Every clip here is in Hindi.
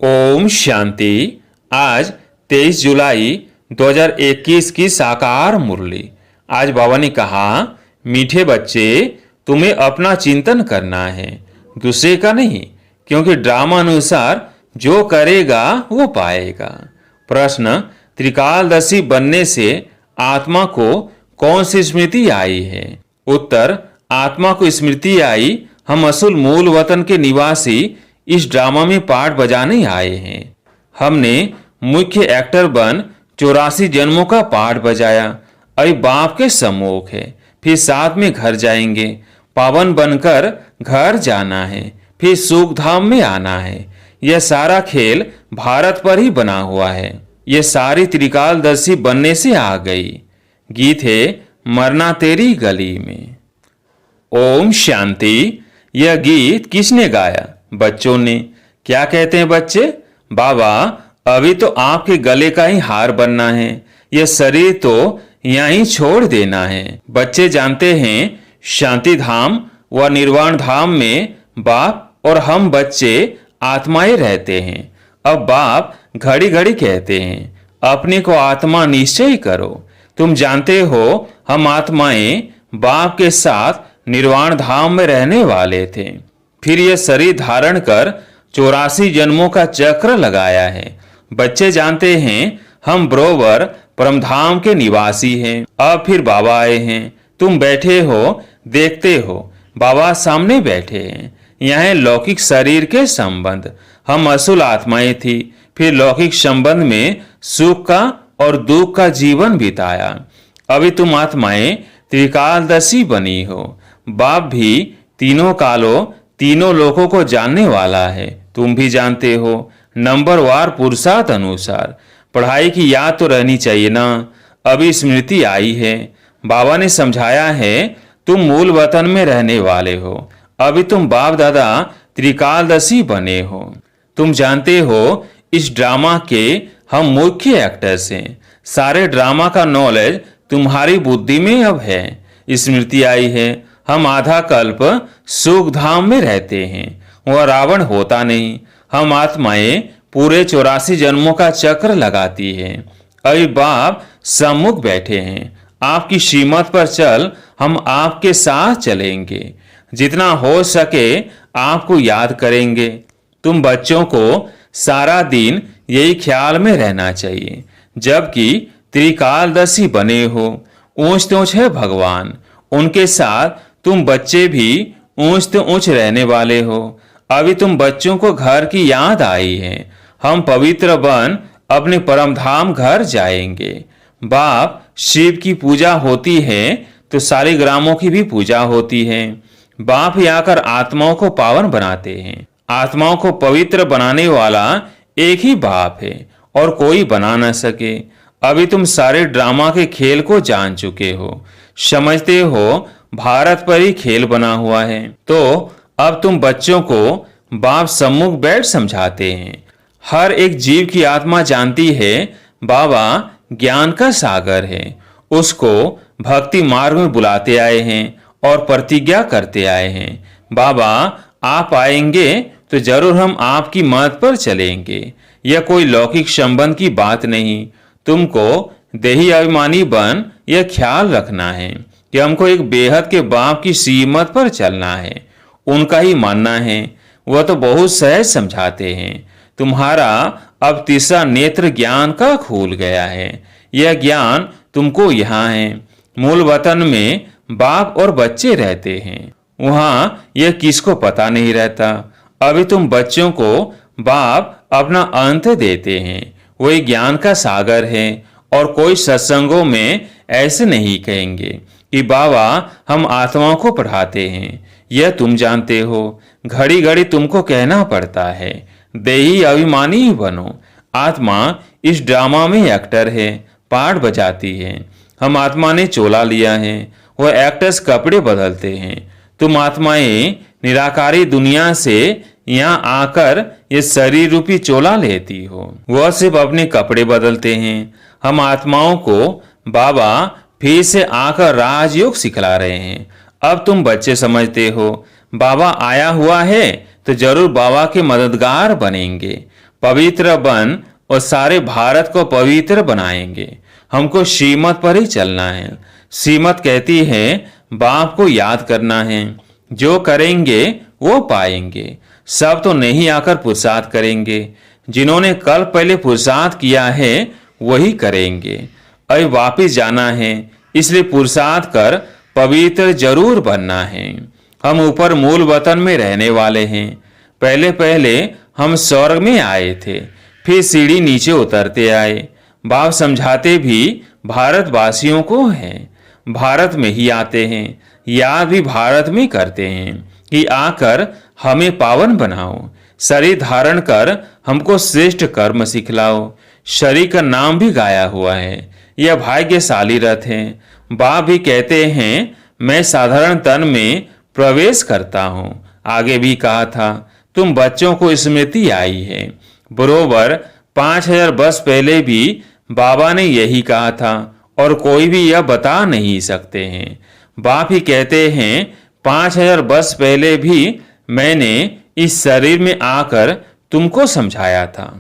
ओम शांति। आज 23 जुलाई 2021 की साकार मुरली। आज बाबा ने कहा, मीठे बच्चे, तुम्हें अपना चिंतन करना है, दूसरे का नहीं, क्योंकि ड्रामा अनुसार जो करेगा वो पाएगा। प्रश्न, त्रिकालदर्शी बनने से आत्मा को कौन सी स्मृति आई है? उत्तर, आत्मा को स्मृति आई, हम असल मूल वतन के निवासी इस ड्रामा में पार्ट बजाने आए हैं। हमने मुख्य एक्टर बन 84 जन्मों का पार्ट बजाया। अभी बाप के सम्मुख है, फिर साथ में घर जाएंगे। पावन बनकर घर जाना है, फिर सुख धाम में आना है। यह सारा खेल भारत पर ही बना हुआ है। यह सारी त्रिकालदर्शी बनने से आ गई। गीत है मरना तेरी गली में। ओम शांति। यह गीत किसने गाया? बच्चों ने। क्या कहते हैं बच्चे? बाबा, अभी तो आपके गले का ही हार बनना है, यह शरीर तो यहीं छोड़ देना है। बच्चे जानते हैं शांति धाम व निर्वाण धाम में बाप और हम बच्चे आत्माएं रहते हैं। अब बाप घड़ी घड़ी कहते हैं, अपने को आत्मा निश्चय करो। तुम जानते हो हम आत्माएं बाप के साथ निर्वाण धाम में रहने वाले थे। फिर यह शरीर धारण कर 84 जन्मों का चक्र लगाया है। बच्चे जानते हैं हम बरोबर परमधाम के निवासी हैं। अब फिर बाबा आए हैं। तुम बैठे हो, देखते हो, बाबा सामने बैठे हैं। यह है लौकिक शरीर के संबंध। हम असुल आत्माएं थी, फिर लौकिक संबंध में सुख का और दुख का जीवन बिताया। अभी तुम आत्माएं त्रिकालदर्शी बनी हो। बाप भी तीनों कालों तीनों लोगों को जानने वाला है। तुम भी जानते हो, नंबरवार पुरुषार्थ अनुसार। पढ़ाई की याद तो रहनी चाहिए ना। अभी स्मृति आई है। बाबा ने समझाया है, तुम मूल वतन में रहने वाले हो। अभी तुम बाप दादा त्रिकालदर्शी बने हो। तुम जानते हो इस ड्रामा के हम मुख्य एक्टर्स हैं। सारे ड्रामा का नॉलेज तुम्हारी बुद्धि में अब है। स्मृति आई है, हम आधा कल्प सुख धाम में रहते हैं। वह रावण होता नहीं। हम आत्माएं पूरे 84 जन्मों का चक्र लगाती है। अभी बाप सम्मुख बैठे हैं। आपकी श्रीमत पर चल, हम आपके साथ चलेंगे। जितना हो सके आपको याद करेंगे। तुम बच्चों को सारा दिन यही ख्याल में रहना चाहिए, जबकि त्रिकालदर्शी बने हो। ऊंच तो ऊंच है भगवान, उनके साथ तुम बच्चे भी ऊंच तो ऊंच रहने वाले हो। अभी तुम बच्चों को घर की याद आई है। हम पवित्र बन अपने परम धाम घर जाएंगे। बाप शिव की पूजा होती है तो शालिग्रामों की भी पूजा होती है। बाप ही आकर आत्माओं को पावन बनाते हैं। आत्माओं को पवित्र बनाने वाला एक ही बाप है और कोई बना न सके। अभी तुम सारे ड्रामा के खेल को जान चुके हो, समझते हो भारत पर ही खेल बना हुआ है। तो अब तुम बच्चों को बाप सम्मुख बैठ समझाते हैं। हर एक जीव की आत्मा जानती है बाबा ज्ञान का सागर है। उसको भक्ति मार्ग में बुलाते आए हैं और प्रतिज्ञा करते आए हैं, बाबा आप आएंगे तो जरूर हम आपकी मत पर चलेंगे। यह कोई लौकिक संबंध की बात नहीं। तुमको देही अभिमानी बन यह ख्याल रखना है कि हमको एक बेहद के बाप की सीमत पर चलना है, उनका ही मानना है। वह तो बहुत सहज समझाते हैं। तुम्हारा अब तीसरा नेत्र ज्ञान का खुल गया है। यह ज्ञान तुमको यहाँ है। मूल वतन में बाप और बच्चे रहते हैं, वहाँ यह किसको पता नहीं रहता। अभी तुम बच्चों को बाप अपना अंत देते हैं। वही ज्ञान का सागर है और कोई सत्संगों में ऐसे नहीं कहेंगे कि बाबा हम आत्माओं को पढ़ाते हैं। यह तुम जानते हो। घड़ी घड़ी तुमको कहना पड़ता है, देही अभिमानी ही बनो। आत्मा इस ड्रामा में एक्टर है, पार्ट बजाती है। हम आत्मा ने चोला लिया है, वह एक्टर्स कपड़े बदलते हैं। तुम आत्माएं निराकारी दुनिया से यहाँ आकर ये शरीर रूपी चोला लेती हो। वह सिर्फ अपने कपड़े बदलते हैं। हम आत्माओं को बाबा फिर से आकर राजयोग सिखला रहे हैं। अब तुम बच्चे समझते हो बाबा आया हुआ है तो जरूर बाबा के मददगार बनेंगे, पवित्र बन और सारे भारत को पवित्र बनाएंगे। हमको श्रीमत पर ही चलना है। श्रीमत कहती है बाप को याद करना है, जो करेंगे वो पाएंगे। सब तो नहीं आकर पुरुषार्थ करेंगे, जिन्होंने कल पहले पुरुषार्थ किया है वही करेंगे। अभी वापिस जाना है, इसलिए पुरुषार्थ कर पवित्र जरूर बनना है। हम ऊपर मूल वतन में रहने वाले हैं। पहले पहले हम स्वर्ग में आए थे, फिर सीढ़ी नीचे उतरते आए। बाप समझाते भी भारतवासियों को हैं, भारत में ही आते हैं, याद भी भारत में करते हैं कि आकर हमें पावन बनाओ। शरीर धारण कर हमको श्रेष्ठ कर्म सिखलाओ। शरीर का नाम भी गाया हुआ है, यह भाग्यशाली रथ है। बाप भी कहते हैं मैं साधारण तन में प्रवेश करता हूँ। आगे भी कहा था तुम बच्चों को स्मृति आई है। बरोबर 5000 वर्ष पहले भी बाबा ने यही कहा था और कोई भी यह बता नहीं सकते हैं। बाप ही कहते हैं 5000 वर्ष पहले भी मैंने इस शरीर में आकर तुमको समझाया था।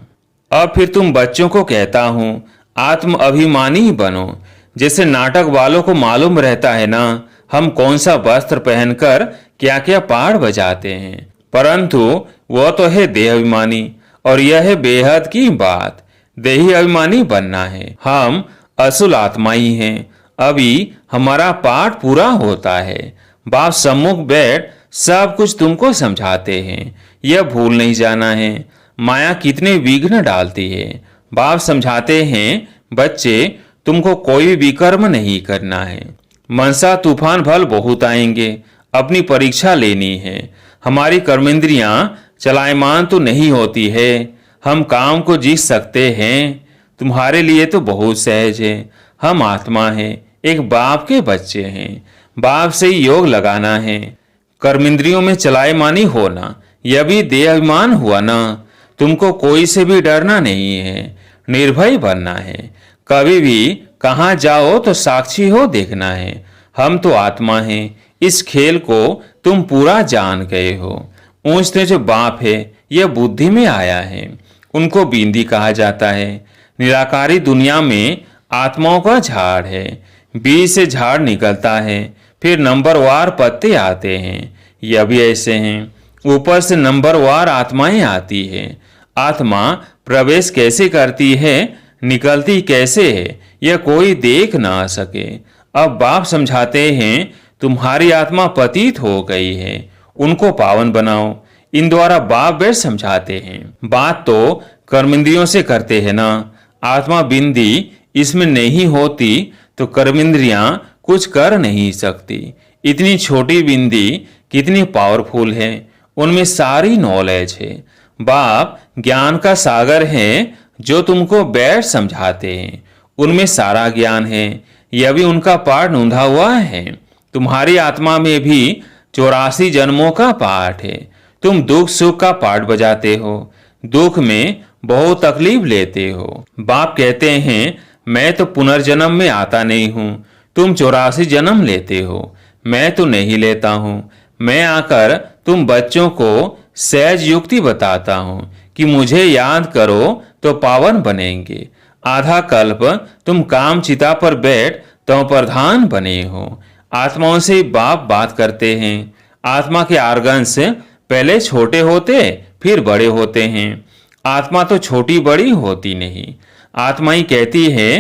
अब फिर तुम बच्चों को कहता हूँ आत्म अभिमानी बनो। जैसे नाटक वालों को मालूम रहता है ना हम कौन सा वस्त्र पहनकर क्या क्या पाठ बजाते हैं, परंतु वह तो है देह अभिमानी और यह है बेहद की बात। देही अभिमानी बनना है। हम असुल आत्मा ही हैं। अभी हमारा पाठ पूरा होता है। बाप सम्मुख बैठ सब कुछ तुमको समझाते हैं, यह भूल नहीं जाना है। माया कितने विघ्न डालती है। बाप समझाते हैं बच्चे तुमको कोई भी विकर्म नहीं करना है। मनसा तूफान भल बहुत आएंगे, अपनी परीक्षा लेनी है। हमारी कर्मेंद्रियां चलायमान तो नहीं होती है, हम काम को जीत सकते हैं। तुम्हारे लिए तो बहुत सहज है। हम आत्मा हैं, एक बाप के बच्चे हैं। बाप से ही योग लगाना है। कर्मेंद्रियों में चलायमानी होना यह भी देह अभिमान हुआ ना। तुमको कोई से भी डरना नहीं है, निर्भय बनना है। कभी भी कहाँ जाओ तो साक्षी हो देखना है। हम तो आत्मा हैं, इस खेल को तुम पूरा जान गए हो। ऊंचते जो बाप है यह बुद्धि में आया है, उनको बिंदी कहा जाता है। निराकारी दुनिया में आत्माओं का झाड़ है। बीज से झाड़ निकलता है, फिर नंबरवार पत्ते आते हैं। यह भी ऐसे हैं, ऊपर से नंबरवार आत्माएं आती है। आत्मा प्रवेश कैसे करती है, निकलती कैसे है, यह कोई देख ना सके। अब बाप समझाते हैं तुम्हारी आत्मा पतित हो गई है, उनको पावन बनाओ। इन द्वारा बाप बैठ समझाते हैं। बात तो कर्मेंद्रियों से करते हैं ना। आत्मा बिंदी इसमें नहीं होती तो कर्मेंद्रियां कुछ कर नहीं सकती। इतनी छोटी बिंदी कितनी पावरफुल है, उनमें सारी नॉलेज है। बाप ज्ञान का सागर है जो तुमको बैठ समझाते हैं, उनमें सारा ज्ञान है। यह भी उनका पाठ नूंधा हुआ है। तुम्हारी आत्मा में भी 84 जन्मों का पाठ है। तुम दुख सुख का पाठ बजाते हो, दुख में बहुत तकलीफ लेते हो। बाप कहते हैं मैं तो पुनर्जन्म में आता नहीं हूँ, तुम 84 जन्म लेते हो, मैं तो नहीं लेता हूँ। मैं आकर तुम बच्चों को सहज युक्ति बताता हूँ कि मुझे याद करो तो पावन बनेंगे। आधा कल्प तुम काम चिता पर बैठ तो प्रधान बने हो। आत्माओं से बाप बात करते हैं। आत्मा के आर्गन्स पहले छोटे होते फिर बड़े होते हैं। आत्मा तो छोटी बड़ी होती नहीं। आत्मा ही कहती है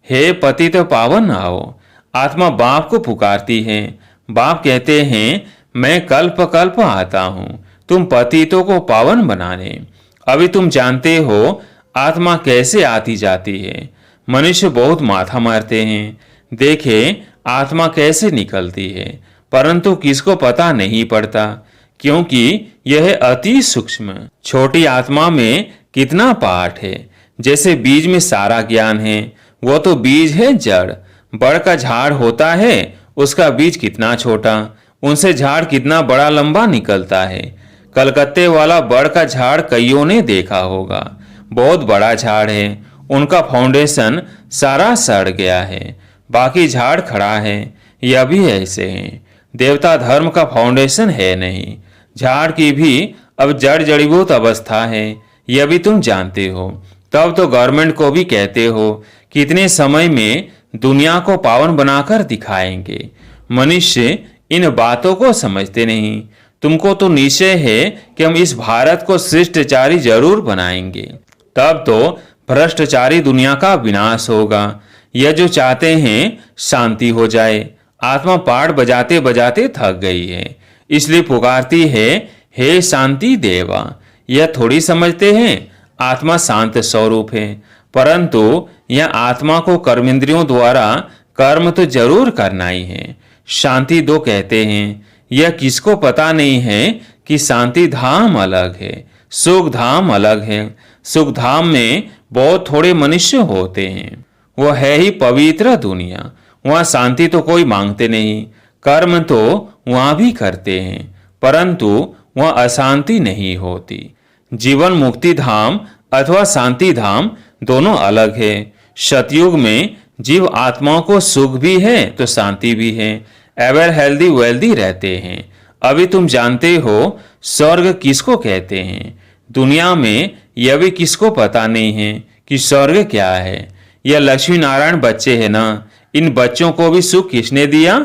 हे पतित पावन आओ। आत्मा बाप को पुकारती है। बाप कहते हैं मैं कल्प कल्प आता हूँ तुम पतितों को पावन बनाने। अभी तुम जानते हो आत्मा कैसे आती जाती है। मनुष्य बहुत माथा मारते हैं, देखे आत्मा कैसे निकलती है, परंतु किसको पता नहीं पड़ता, क्योंकि यह अति सूक्ष्म। छोटी आत्मा में कितना पाठ है। जैसे बीज में सारा ज्ञान है, वो तो बीज है जड़। बड़ का झाड़ होता है, उसका बीज कितना छोटा, उनसे झाड़ कितना बड़ा लंबा निकलता है। कलकत्ते वाला बड़ का झाड़ कईयों ने देखा होगा, बहुत बड़ा झाड़ है। उनका फाउंडेशन सारा सड़ गया है, बाकी झाड़ खड़ा है। यह भी ऐसे हैं। देवता धर्म का फाउंडेशन है नहीं, झाड़ की भी अब जड़ जड़ीभूत अवस्था है, यह भी तुम जानते हो। तब तो गवर्नमेंट को भी कहते हो कि इतने समय में दुनिया को पावन बनाकर दिखाएंगे। मनुष्य इन बातों को समझते नहीं। तुमको तो निश्चय है कि हम इस भारत को शिष्टाचारी जरूर बनाएंगे, तब तो भ्रष्टाचारी दुनिया का विनाश होगा। यह जो चाहते हैं शांति हो जाए। आत्मा पाठ बजाते बजाते थक गई है, इसलिए पुकारती है, हे शांति देवा। यह थोड़ी समझते हैं आत्मा शांत स्वरूप है, परंतु यह आत्मा को कर्मेंद्रियों द्वारा कर्म तो जरूर करना ही है। शांति दो कहते हैं। यह किसको पता नहीं है कि शांति धाम अलग है, सुख धाम अलग है। सुख धाम में बहुत थोड़े मनुष्य होते हैं, वह है ही पवित्र दुनिया। वहाँ शांति तो कोई मांगते नहीं, कर्म तो वहाँ भी करते हैं, परंतु वहाँ अशांति नहीं होती। जीवन मुक्ति धाम अथवा शांति धाम दोनों अलग है। सतयुग में जीव आत्माओं को सुख भी है तो शांति भी है, एवर हेल्दी वेल्दी रहते हैं। अभी तुम जानते हो स्वर्ग किसको कहते हैं। दुनिया में यह भी किसको पता नहीं है कि स्वर्ग क्या है। यह लक्ष्मी नारायण बच्चे हैं ना, इन बच्चों को भी सुख किसने दिया?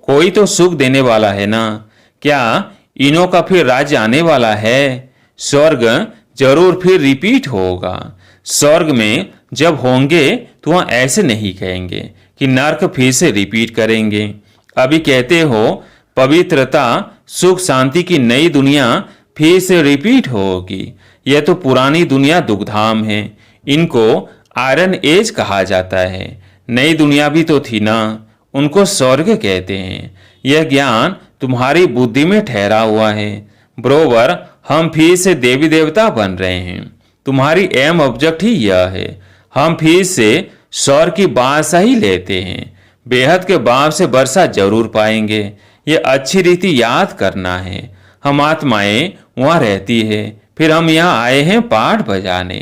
कोई तो सुख देने वाला है ना। क्या इनों का फिर राज्य आने वाला है? स्वर्ग जरूर फिर रिपीट होगा। स्वर्ग में जब होंगे तो वहां ऐसे नहीं कहेंगे कि नर्क फिर से रिपीट करेंगे। अभी कहते हो पवित्रता सुख शांति की नई दुनिया फिर से रिपीट होगी। यह तो पुरानी दुनिया दुखधाम है, इनको आयरन एज कहा जाता है। नई दुनिया भी तो थी ना, उनको स्वर्ग कहते हैं। यह ज्ञान तुम्हारी बुद्धि में ठहरा हुआ है। बरोबर हम फिर से देवी देवता बन रहे हैं। तुम्हारी एम ऑब्जेक्ट ही यह है। हम फिर से स्वर्ग की बादशाही लेते हैं। बेहद के बाप से वर्षा जरूर पाएंगे। ये अच्छी रीति याद करना है। हम आत्माएं वहाँ रहती है, फिर हम यहाँ आए हैं पाठ बजाने।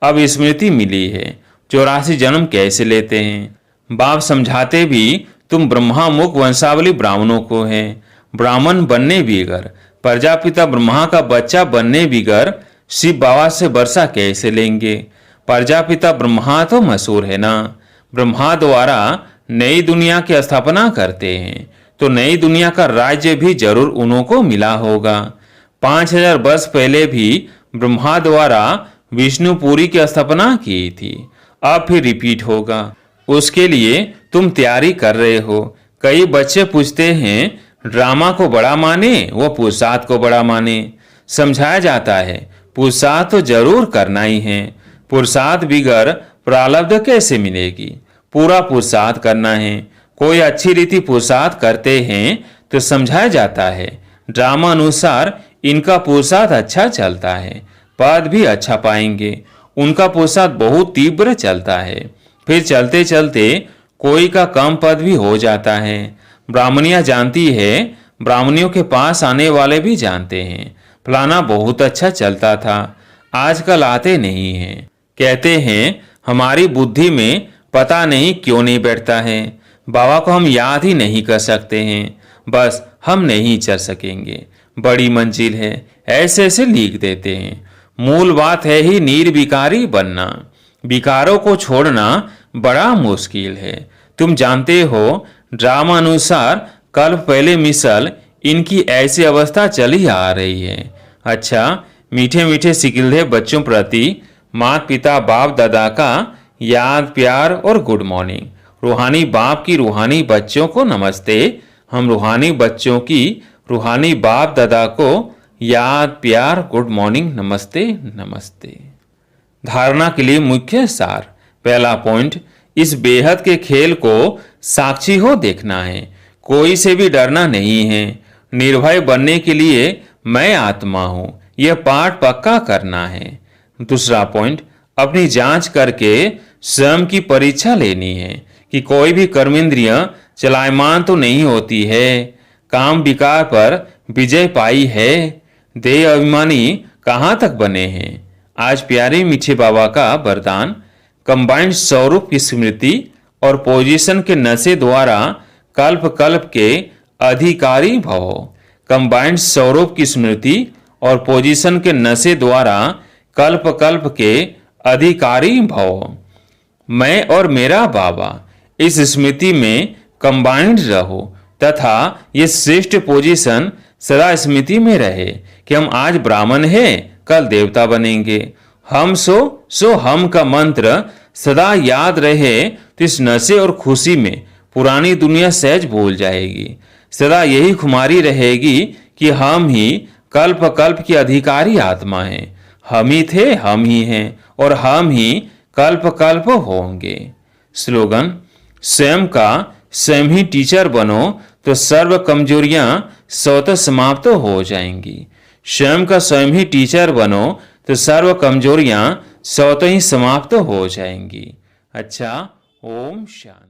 अब स्मृति मिली है 84 जन्म कैसे लेते हैं। बाप समझाते भी तुम ब्रह्मामुख वंशावली ब्राह्मणों को है। ब्राह्मण बनने बिगर, प्रजापिता ब्रह्मा का बच्चा बनने बिगर शिव बाबा से वर्षा कैसे लेंगे। प्रजापिता ब्रह्मा तो मशहूर है ना। ब्रह्मा द्वारा नई दुनिया की स्थापना करते हैं तो नई दुनिया का राज्य भी जरूर उन्हों को मिला होगा। 5000 वर्ष पहले भी ब्रह्मा द्वारा विष्णुपुरी की स्थापना की थी, अब फिर रिपीट होगा। उसके लिए तुम तैयारी कर रहे हो। कई बच्चे पूछते हैं ड्रामा को बड़ा माने वो पुरुषार्थ को बड़ा माने। समझाया जाता है पुरुषार्थ तो जरूर करना ही है। पुरुषार्थ बिगर प्रारब्ध कैसे मिलेगी। पूरा पुरुषार्थ करना है। कोई अच्छी रीति पुरुषार्थ करते हैं तो समझाया जाता है ड्रामा अनुसार इनका पुरुषार्थ अच्छा चलता है, पद भी अच्छा पाएंगे। उनका पुरुषार्थ बहुत तीव्र चलता है, फिर चलते चलते कोई का कम पद भी हो जाता है। ब्राह्मणियां जानती है, ब्राह्मणियों के पास आने वाले भी जानते हैं फलाना बहुत अच्छा चलता था, आजकल आते नहीं हैं। कहते हैं हमारी बुद्धि में पता नहीं क्यों नहीं बैठता है। बाबा को हम याद ही नहीं कर सकते हैं, बस हम नहीं चल सकेंगे। बड़ी मंजिल है, ऐसे ऐसे लिख देते हैं। मूल बात है ही निर्विकारी बनना। विकारों को छोड़ना बड़ा मुश्किल है। तुम जानते हो ड्रामा अनुसार कल्प पहले मिसल इनकी ऐसी अवस्था चली आ रही है। अच्छा, मीठे मीठे सिकिलधे बच्चों प्रति माता पिता बाप दादा का याद प्यार और गुड मॉर्निंग। रूहानी बाप की रूहानी बच्चों को नमस्ते। हम रूहानी बच्चों की रूहानी बाप दादा को याद प्यार गुड मॉर्निंग नमस्ते नमस्ते। धारणा के लिए मुख्य सार। पहला पॉइंट, इस बेहद के खेल को साक्षी हो देखना है। कोई से भी डरना नहीं है। निर्भय बनने के लिए मैं आत्मा हूं, यह पाठ पक्का करना है। दूसरा पॉइंट, अपनी जांच करके स्वयं की परीक्षा लेनी है कि कोई भी कर्मेंद्रिय चलायमान तो नहीं होती है। काम विकार पर विजय पाई है। देह अभिमानी कहाँ तक बने हैं। आज प्यारे मीठे बाबा का वरदान, कंबाइंड स्वरूप की स्मृति और पोजीशन के नशे द्वारा कल्प कल्प के अधिकारी भव। कंबाइंड स्वरूप की स्मृति और पोजीशन के नशे द्वारा कल्प कल्प के अधिकारी भव। मैं और मेरा बाबा इस स्मृति में कंबाइंड रहो तथा ये श्रेष्ठ पोजीशन सदा स्मृति में रहे कि हम आज ब्राह्मण हैं, कल देवता बनेंगे। हम सो हम का मंत्र सदा याद रहे तो इस नशे और खुशी में पुरानी दुनिया सहज भूल जाएगी। सदा यही खुमारी रहेगी कि हम ही कल्प कल्प की अधिकारी आत्मा हैं। हम ही थे, हम ही हैं और हम ही कल्प कल्प होंगे। स्लोगन: स्वयं का स्वयं ही टीचर बनो तो सर्व कमजोरियां स्वतः समाप्त हो जाएंगी। स्वयं का स्वयं ही टीचर बनो तो सर्व कमजोरियां स्वतः ही समाप्त हो जाएंगी। अच्छा, ओम शांति।